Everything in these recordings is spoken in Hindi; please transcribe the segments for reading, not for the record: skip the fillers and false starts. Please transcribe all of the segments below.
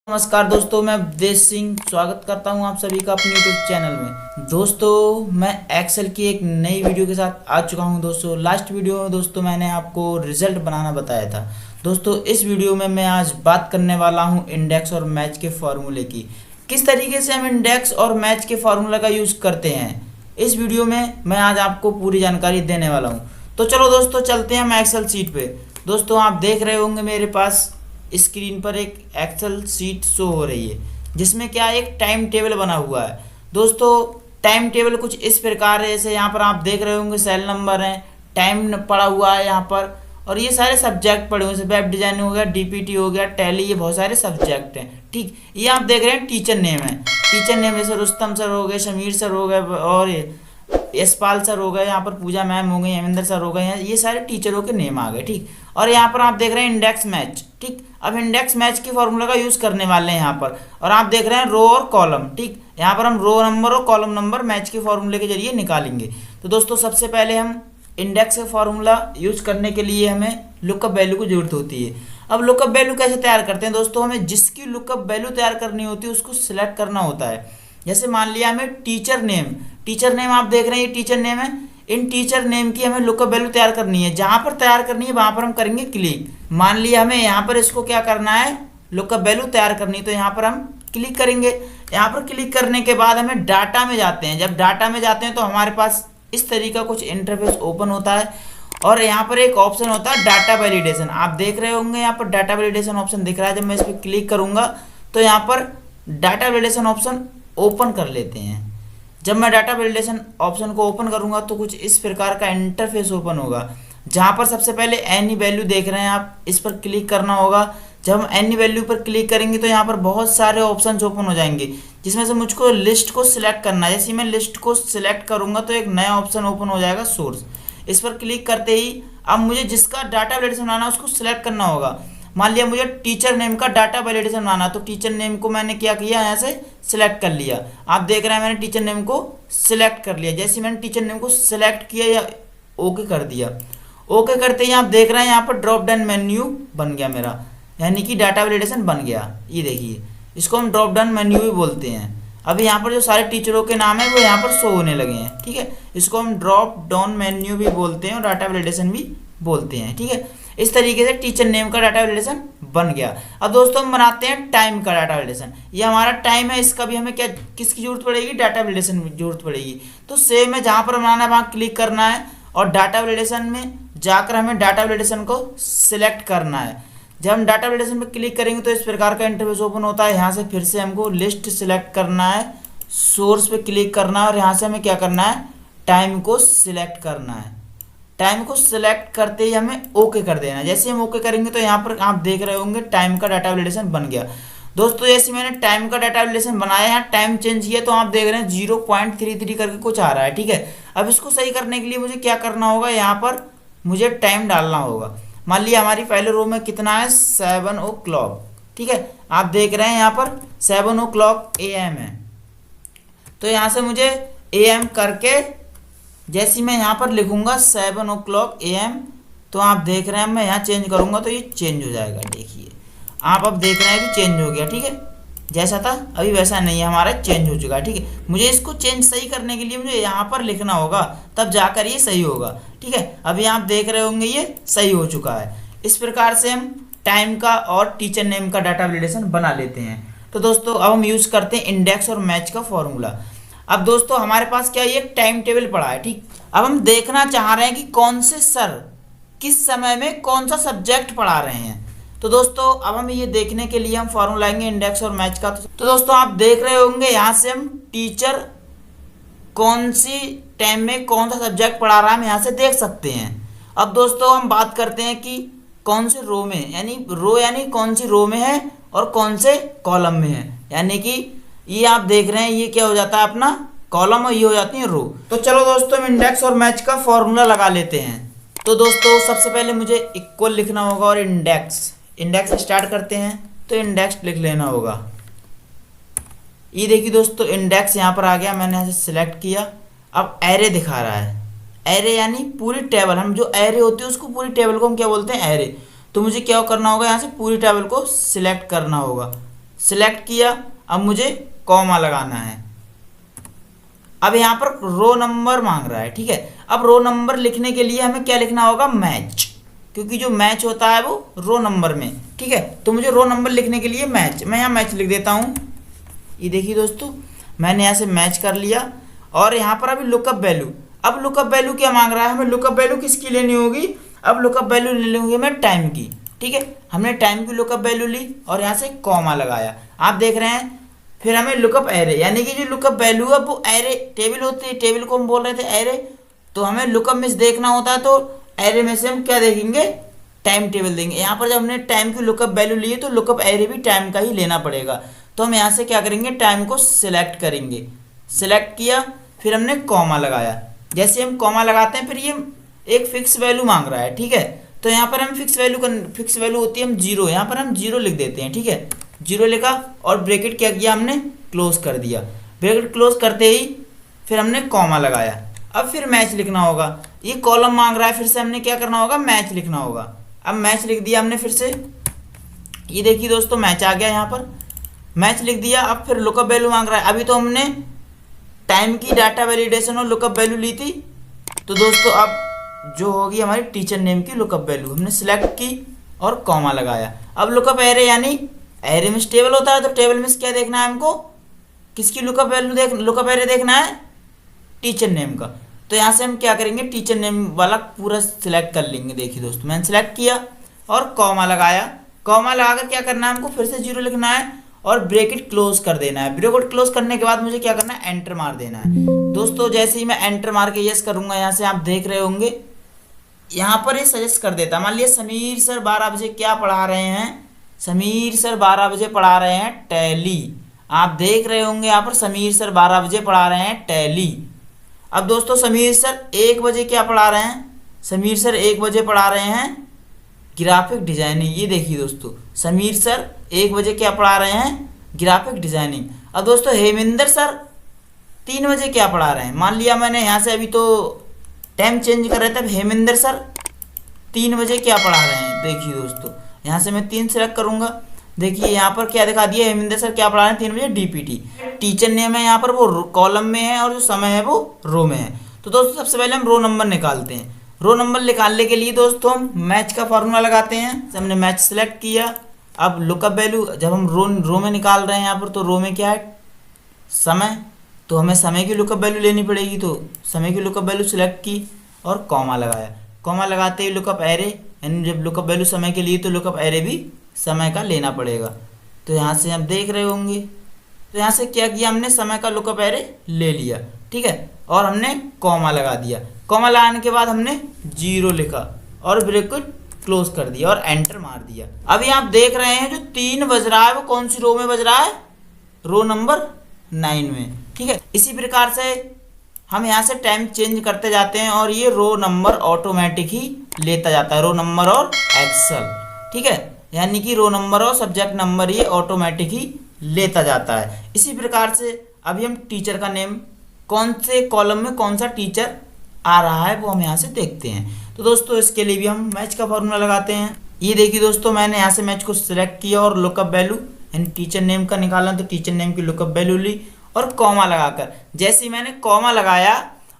नमस्कार दोस्तों, मैं देश सिंह स्वागत करता हूं आप सभी का अपने यूट्यूब चैनल में। दोस्तों, मैं एक्सेल की एक नई वीडियो के साथ आ चुका हूं। दोस्तों, लास्ट वीडियो में दोस्तों मैंने आपको रिजल्ट बनाना बताया था। दोस्तों, इस वीडियो में मैं आज बात करने वाला हूं इंडेक्स और मैच के फॉर्मूले की। किस तरीके से हम इंडेक्स और मैच के फॉर्मूला का यूज़ करते हैं, इस वीडियो में मैं आज आपको पूरी जानकारी देने वाला हूँ। तो चलो दोस्तों, चलते हैं हम एक्सेल सीट पे। दोस्तों, आप देख रहे होंगे मेरे पास स्क्रीन पर एक एक्सेल शीट शो हो रही है, जिसमें क्या एक टाइम टेबल बना हुआ है। दोस्तों, टाइम टेबल कुछ इस प्रकार है, जैसे यहाँ पर आप देख रहे होंगे सेल नंबर हैं, टाइम पड़ा हुआ है यहाँ पर, और ये सारे सब्जेक्ट पड़े हुए हैं, जैसे वेब डिजाइनिंग हो गया, डीपीटी हो गया, टैली, ये बहुत सारे सब्जेक्ट हैं। ठीक, ये आप देख रहे हैं टीचर नेम है। टीचर नेम जैसे रुस्तम सर हो गए, शमीर सर हो गए, और यशपाल सर हो गए, यहाँ पर पूजा मैम हो गई, हेमेंद्र सर हो गए, ये सारे टीचरों के नेम आ गए। ठीक, और यहाँ पर आप देख रहे हैं इंडेक्स मैच। ठीक, अब इंडेक्स मैच के फॉर्मूला का यूज करने वाले हैं यहाँ पर, और आप देख रहे हैं रो और कॉलम। ठीक, यहाँ पर हम रो नंबर और कॉलम नंबर मैच के फॉर्मूले के जरिए निकालेंगे। तो दोस्तों, सबसे पहले हम इंडेक्स का फॉर्मूला यूज करने के लिए हमें लुकअप वैल्यू की जरूरत होती है। अब लुकअप वैल्यू कैसे तैयार करते हैं दोस्तों, हमें जिसकी लुकअप वैल्यू तैयार करनी होती है उसको सिलेक्ट करना होता है। जैसे मान लिया हमें टीचर नेम आप देख रहे हैं, ये टीचर नेम है। इन टीचर नेम की हमें लुकअप वैल्यू तैयार करनी है। जहां पर तैयार करनी है वहां पर हम करेंगे क्लिक। मान लिया हमें यहाँ पर इसको क्या करना है, लुकअप वैल्यू तैयार करनी है, तो यहाँ पर हम क्लिक करेंगे। यहाँ पर क्लिक करने के बाद हमें डाटा में जाते हैं। जब डाटा में जाते हैं तो हमारे पास इस तरीके का कुछ इंटरफेस ओपन होता है, और यहाँ पर एक ऑप्शन होता है डाटा वैलिडेशन। आप देख रहे होंगे यहाँ पर डाटा वैलिडेशन ऑप्शन दिख रहा है। जब मैं इस पर क्लिक करूंगा तो यहाँ पर डाटा वैलिडेशन ऑप्शन ओपन कर लेते हैं। जब मैं डाटा वैलिडेशन ऑप्शन को ओपन करूंगा तो कुछ इस प्रकार का इंटरफेस ओपन होगा, जहां पर सबसे पहले एनी वैल्यू देख रहे हैं आप, इस पर क्लिक करना होगा। जब हम एनी वैल्यू पर क्लिक करेंगे तो यहाँ पर बहुत सारे ऑप्शंस ओपन हो जाएंगे, जिसमें से मुझको लिस्ट को सिलेक्ट करना है। जैसे मैं लिस्ट को सिलेक्ट करूंगा तो एक नया ऑप्शन ओपन हो जाएगा, सोर्स। इस पर क्लिक करते ही अब मुझे जिसका डाटा वैलिडेशन बनाना है उसको सिलेक्ट करना होगा। मान लिया मुझे टीचर नेम का डाटा वैलिडेशन बनाना, तो टीचर नेम को मैंने क्या किया, यहाँ से सिलेक्ट कर लिया। आप देख रहे हैं मैंने टीचर नेम को सिलेक्ट कर लिया। जैसे मैंने टीचर नेम को सिलेक्ट किया या ओके कर दिया, ओके करते ही आप देख रहे हैं यहाँ पर ड्रॉप डाउन मेन्यू बन गया मेरा, यानी कि डाटा वैलिडेशन बन गया। ये देखिए, इसको हम ड्रॉप डाउन मेन्यू भी बोलते हैं। अभी यहाँ पर जो सारे टीचरों के नाम है वो यहाँ पर शो होने लगे हैं। ठीक है, इसको हम ड्रॉप डाउन मेन्यू भी बोलते हैं और डाटा वैलिडेशन भी बोलते हैं। ठीक है, इस तरीके से टीचर नेम का डाटा वैलिडेशन बन गया। अब दोस्तों, हम बनाते हैं टाइम का डाटा वैलिडेशन। ये हमारा टाइम है, इसका भी हमें क्या किसकी जरूरत पड़ेगी, डाटा वैलिडेशन की जरूरत पड़ेगी। तो सेम है, जहां पर बनाना है वहां क्लिक करना है, और डाटा वैलिडेशन में जाकर हमें डाटा वैलिडेशन को सिलेक्ट करना है। जब हम डाटा वैलिडेशन पर क्लिक करेंगे तो इस प्रकार का इंटरफेस ओपन होता है। यहाँ से फिर से हमको लिस्ट सिलेक्ट करना है, सोर्स पे क्लिक करना है, और यहाँ से हमें क्या करना है, टाइम को सिलेक्ट करना है। टाइम को सिलेक्ट करते ही हमें ओके कर देना है। जैसे हम ओके करेंगे तो यहाँ पर आप देख रहे होंगे टाइम का डाटा वैलिडेशन बन गया। दोस्तों, जैसे मैंने टाइम का डाटा वैलिडेशन बनाया, यहाँ टाइम चेंज किया तो आप देख रहे हैं 0.33 करके कुछ आ रहा है। ठीक है, अब इसको सही करने के लिए मुझे क्या करना होगा, यहाँ पर मुझे टाइम डालना होगा। मान लिया हमारी पहले रो में कितना है, 7 o'clock। ठीक है, आप देख रहे हैं यहाँ पर 7 o'clock AM है। तो यहाँ से मुझे AM करके जैसे मैं यहाँ पर लिखूंगा 7 o'clock AM, तो आप देख रहे हैं मैं यहाँ चेंज करूंगा तो ये चेंज हो जाएगा। देखिए, आप अब देख रहे हैं कि चेंज हो गया। ठीक है, जैसा था अभी वैसा नहीं है, हमारा चेंज हो चुका है। ठीक है, मुझे इसको चेंज सही करने के लिए मुझे यहाँ पर लिखना होगा, तब जाकर ये सही होगा। ठीक है, अभी आप देख रहे होंगे ये सही हो चुका है। इस प्रकार से हम टाइम का और टीचर नेम का डाटा वैलिडेशन बना लेते हैं। तो दोस्तों, अब हम यूज करते हैं इंडेक्स और मैच का फॉर्मूला। अब दोस्तों, हमारे पास क्या ये टाइम टेबल पड़ा है। ठीक, अब हम देखना चाह रहे हैं कि कौन से सर किस समय में कौन सा सब्जेक्ट पढ़ा रहे हैं। तो दोस्तों, अब हम ये देखने के लिए हम फॉर्मूला लाएंगे इंडेक्स और मैच का। तो दोस्तों, आप देख रहे होंगे यहाँ से हम टीचर कौन सी टाइम में कौन सा सब्जेक्ट पढ़ा रहा है हम यहाँ से देख सकते हैं। अब दोस्तों, हम बात करते हैं कि कौन से रो में, यानी कौन सी रो में है और कौन से कॉलम में है। यानी कि ये आप देख रहे हैं, ये क्या हो जाता है अपना कॉलम और ये हो जाती है रो। तो चलो दोस्तों, हम इंडेक्स और मैच का फॉर्मूला लगा लेते हैं। तो दोस्तों, सबसे पहले मुझे इक्वल लिखना होगा और इंडेक्स स्टार्ट करते हैं तो इंडेक्स लिख लेना होगा। ये देखिए दोस्तों, इंडेक्स यहाँ पर आ गया, मैंने यहाँ से सिलेक्ट किया। अब एरे दिखा रहा है, एरे यानी पूरी टेबल। हम जो एरे होती है उसको, पूरी टेबल को हम क्या बोलते हैं, एरे। तो मुझे क्या करना होगा, यहाँ से पूरी टेबल को सिलेक्ट करना होगा। सिलेक्ट किया, अब मुझे कॉमा लगाना है। अब यहाँ पर रो नंबर मांग रहा है, ठीक है। अब रो नंबर लिखने के लिए हमें क्या लिखना होगा, मैच, क्योंकि जो मैच होता है वो रो नंबर में, ठीक है। तो मुझे रो नंबर लिखने के लिए मैच, मैं यहाँ मैच लिख देता हूँ। ये देखिए दोस्तों, मैंने यहाँ से मैच कर लिया। और यहाँ पर अभी लुकअप वैल्यू, अब लुकअप वैल्यू क्या मांग रहा है, हमें लुकअप वैल्यू किसकी लेनी होगी, अब लुकअप वैल्यू ले लूँगी मैं टाइम की, ठीक है। हमने टाइम की लुकअप वैल्यू ली और यहाँ से कॉमा लगाया, आप देख रहे हैं। फिर हमें लुकअप एरे, यानी कि जो लुकअप वैल्यू है वो एरे टेबल होती है, टेबल को हम बोल रहे थे एरे, तो हमें लुकअप में देखना होता है, तो एरे में से हम क्या देखेंगे, टाइम टेबल देंगे। यहाँ पर जब हमने टाइम की लुकअप वैल्यू ली है तो लुकअप एरे भी टाइम का ही लेना पड़ेगा। तो हम यहाँ से क्या करेंगे, टाइम को सिलेक्ट करेंगे, सिलेक्ट किया, फिर हमने कॉमा लगाया। जैसे हम कॉमा लगाते हैं फिर ये एक फिक्स वैल्यू मांग रहा है, ठीक है। तो यहाँ पर हम फिक्स वैल्यू होती है हम जीरो, यहाँ पर हम जीरो लिख देते हैं, ठीक है। जीरो लिखा और ब्रैकेट क्या किया हमने, क्लोज कर दिया। ब्रैकेट क्लोज करते ही फिर हमने कॉमा लगाया। अब फिर मैच लिखना होगा, ये कॉलम मांग रहा है, फिर से हमने क्या करना होगा, मैच लिखना होगा। अब मैच लिख दिया हमने फिर से, ये देखिए दोस्तों मैच आ गया, यहाँ पर मैच लिख दिया। अब फिर लुकअप वैल्यू मांग रहा है, अभी तो हमने टाइम की डाटा वैलिडेशन और लुकअप वैल्यू ली थी, तो दोस्तों अब जो होगी हमारी टीचर नेम की लुकअप वैल्यू, हमने सिलेक्ट की और कॉमा लगाया। अब लुकअप एरे, यानी एरे में टेबल होता है, तो टेबल में क्या देखना है हमको, किसकी लुकअप वैल्यू लुकअप एरे देखना है, टीचर नेम का। तो यहाँ से हम क्या करेंगे, टीचर नेम वाला पूरा सिलेक्ट कर लेंगे। देखिए दोस्तों मैंने सिलेक्ट किया और कॉमा लगाया। कॉमा लगाकर क्या करना है हमको, फिर से जीरो लिखना है और ब्रैकेट क्लोज कर देना है। ब्रैकेट क्लोज करने के बाद मुझे क्या करना है, एंटर मार देना है। दोस्तों जैसे ही मैं एंटर मार के यस करूंगा, यहाँ से आप देख रहे होंगे यहाँ पर ये सजेस्ट कर देता। मान लिया समीर सर 12 बजे क्या पढ़ा रहे हैं, समीर सर 12 बजे पढ़ा रहे हैं टैली। आप देख रहे होंगे यहाँ पर समीर सर 12 बजे पढ़ा रहे हैं टैली। अब दोस्तों समीर सर 1 बजे क्या पढ़ा रहे हैं, समीर सर 1 बजे पढ़ा रहे हैं ग्राफिक डिजाइनिंग। ये देखिए दोस्तों समीर सर 1 बजे क्या पढ़ा रहे हैं, ग्राफिक डिजाइनिंग। अब दोस्तों हेमिंदर सर 3 बजे क्या पढ़ा रहे हैं, मान लिया मैंने यहाँ से अभी तो टाइम चेंज कर रहे थे, हेमिंदर सर 3 बजे क्या पढ़ा रहे हैं। देखिए दोस्तों यहाँ से मैं 3 सेलेक्ट करूंगा, देखिए यहाँ पर क्या दिखा दिया, हेमिंदर सर क्या पढ़ा रहे हैं 3 बजे डीपीटी। टीचर नेम है यहाँ पर वो कॉलम में है और जो समय है वो रो में है। तो दोस्तों सबसे पहले हम रो नंबर निकालते हैं। रो नंबर निकालने के लिए दोस्तों हम मैच का फॉर्मूला लगाते हैं। हमने मैच सेलेक्ट किया, अब लुकअप वैल्यू जब हम रो में निकाल रहे हैं यहाँ पर, तो रो में क्या है, समय, तो हमें समय की लुकअप वैल्यू लेनी पड़ेगी। तो समय की लुकअप वैल्यू सिलेक्ट की और कॉमा लगाया। कॉमा लगाते ही लुकअप एरे, यानी जब लुकअप वैल्यू समय के लिए तो लुकअप एरे भी समय का लेना पड़ेगा। तो यहाँ से आप देख रहे होंगे, तो यहाँ से क्या किया हमने, समय का लुकअप एरे ले लिया, ठीक है, और हमने कॉमा लगा दिया। कॉमा लगाने के बाद हमने जीरो लिखा और ब्रैकेट क्लोज कर दिया और एंटर मार दिया। अभी आप देख रहे हैं जो 3 बज रहा है वो कौन सी रो में बज रहा है, रो नंबर 9 में, ठीक है। इसी प्रकार से हम यहाँ से टाइम चेंज करते जाते हैं और ये रो नंबर ऑटोमेटिक ही लेता जाता है, रो नंबर और एक्सेल, ठीक है, यानी कि रो नंबर और सब्जेक्ट नंबर ये ऑटोमेटिक ही लेता जाता है। इसी प्रकार से अभी हम टीचर का नेम, कौन से कॉलम में कौन सा टीचर आ रहा है वो हम यहाँ से देखते हैं। तो दोस्तों इसके लिए भी हम मैच का फॉर्मूला लगाते हैं। ये देखिए दोस्तों मैंने यहाँ से मैच को सिलेक्ट किया और लुकअप वैल्यू यानी टीचर नेम का निकाला, तो टीचर नेम की लुकअप वैल्यू ली और कॉमा लगाकर, जैसे ही मैंने कॉमा लगाया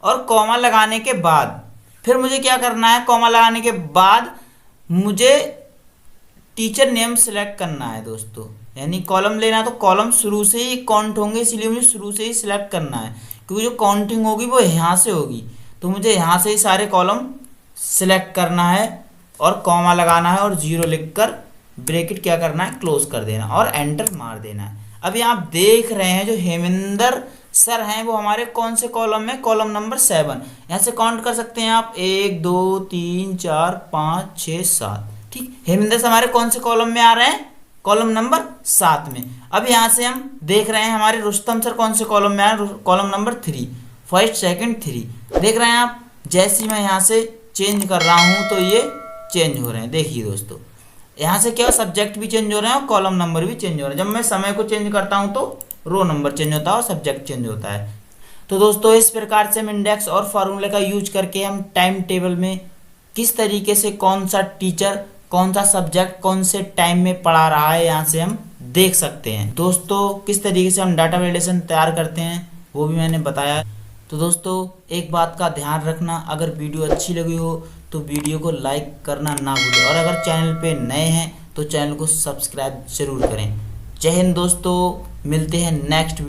और कॉमा लगाने के बाद फिर मुझे क्या करना है, कॉमा लगाने के बाद मुझे टीचर नेम सिलेक्ट करना है दोस्तों, यानी कॉलम लेना है तो कॉलम शुरू से ही काउंट होंगे, इसीलिए मुझे शुरू से ही सिलेक्ट करना है, क्योंकि जो काउंटिंग होगी वो यहाँ से होगी। तो मुझे यहाँ से ही सारे कॉलम सिलेक्ट करना है और कॉमा लगाना है और जीरो लिखकर ब्रैकेट क्या करना है, क्लोज कर देना और एंटर मार देना है। अभी आप देख रहे हैं जो हेमिंदर सर हैं वो हमारे कौन से कॉलम में, कॉलम नंबर 7। यहाँ से काउंट कर सकते हैं आप 1 2 3 4 5 6 7, ठीक। हेमिंदर सर हमारे कौन से कॉलम में आ रहे हैं, कॉलम नंबर 7 में। अब यहाँ से हम देख रहे हैं हमारे रुस्तम सर कौन से कॉलम में आ रहे हैं, कॉलम नंबर 3, फर्स्ट सेकंड 3। देख रहे हैं आप, जैसे मैं यहाँ से चेंज कर रहा हूँ तो ये चेंज हो रहे हैं। देखिए दोस्तों यहाँ से क्या सब्जेक्ट भी चेंज हो रहे हैं और कॉलम नंबर भी चेंज हो रहे हैं। जब मैं समय को चेंज करता हूँ तो रो नंबर चेंज होता है और सब्जेक्ट चेंज होता है। तो दोस्तों इस प्रकार से हम इंडेक्स और फार्मूले का यूज करके हम टाइम टेबल में किस तरीके से कौन सा टीचर कौन सा सब्जेक्ट कौन से टाइम में पढ़ा रहा है यहाँ से हम देख सकते हैं। दोस्तों किस तरीके से हम डाटा वैलिडेशन तैयार करते हैं वो भी मैंने बताया। तो दोस्तों एक बात का ध्यान रखना, अगर वीडियो अच्छी लगी हो तो वीडियो को लाइक करना ना भूलें, और अगर चैनल पे नए हैं तो चैनल को सब्सक्राइब जरूर करें। जय हिंद दोस्तों, मिलते हैं नेक्स्ट